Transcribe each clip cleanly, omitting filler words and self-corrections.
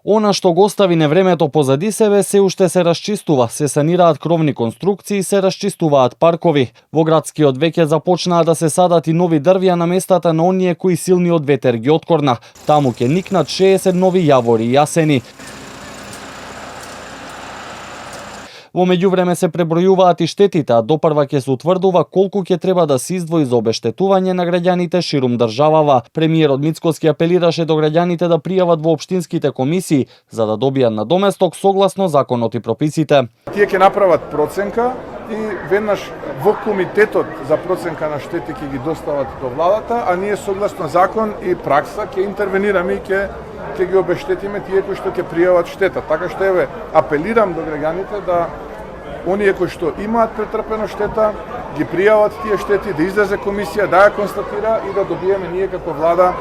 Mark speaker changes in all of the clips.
Speaker 1: Она што го остави невремето позади себе се уште се расчистува, се санираат кровни конструкции, се расчистуваат паркови. Во градскиот веќе започнаа да се садат и нови дрвја на местата на оние кои силниот ветер ги откорна. Таму ќе никнат 60 нови јавори и јасени. Во меѓувреме се пребројуваат и штетите, а допрва ќе се утврдува колку ќе треба да се издвои за обештетување на граѓаните ширум државава. Премиерот Мицкоски апелираше до граѓаните да пријават во општинските комисии за да добијат надоместок согласно законот и прописите.
Speaker 2: Тие ќе направат проценка и веднаш во комитетот за проценка на штети ќе ги достават до владата, а ние согласно закон и пракса ќе интервенираме и ќе ги обештетиме тие кои што ќе пријават штета. Така што еве апелирам до граѓаните да оние кои што имаат претрпена штета ги пријават тие штети, да излезе комисија, да ја констатира и да добиеме ние како влада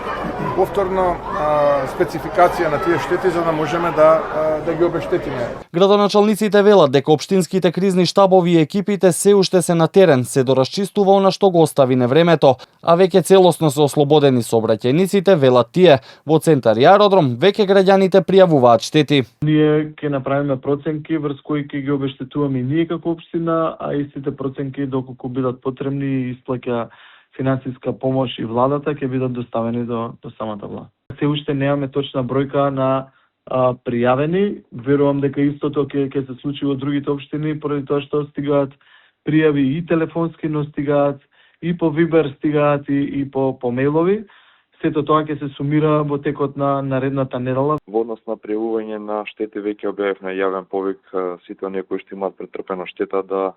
Speaker 2: повторно спецификација на тие штети за да можеме да ги обештетиме.
Speaker 1: Градоначалниците велат дека општинските кризни штабови и екипите се уште се на терен, се дорасчистува она што го остави невремето, а веќе целосно се ослободени сообраќајниците, велат тие. Во центар и аеродром веќе граѓаните пријавуваат штети.
Speaker 3: Ние ќе направиме проценки врз кои ќе ги обештетуваме и ние како општина, а истите проценки доколку бидат потребни и исплаќа финансиска помош и владата ќе бидат доставени до самата влада. Се уште немаме точна бројка на пријавени. Верувам дека истото ќе се случи во другите општини, поради тоа што стигаат пријави и телефонски, но стигаат и по Вибер, стигаат и по мејлови. Сето тоа ќе се сумира во текот на наредната недела.
Speaker 4: Во однос на пријавување на штети веќе објавивме јавен повик сите оние кои што имаат претрпена штета да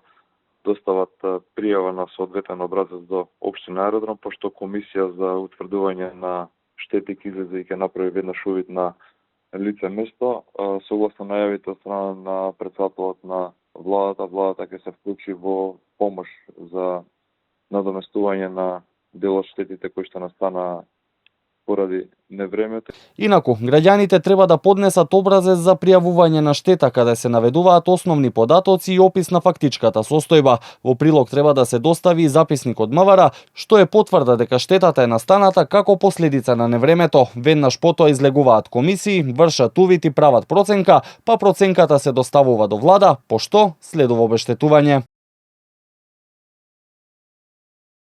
Speaker 4: достават пријава на соодветен образец до општина Аеродром, пошто комисија за утврдување на штети ќе излезе и ќе направи веднаш увид на лице место. Согласно најавите од страна на претседателот на владата ќе се вклучи во помош за надоместување на дел од штетите кои што настана поради невремето.
Speaker 1: Инаку, граѓаните треба да поднесат образец за пријавување на штета, каде се наведуваат основни податоци и опис на фактичката состојба. Во прилог треба да се достави и записник од МВР, што е потврда дека штетата е настаната како последица на невремето. Веднаш потоа излегуваат комисии, вршат увид и прават проценка, па проценката се доставува до влада, пошто следува обештетување.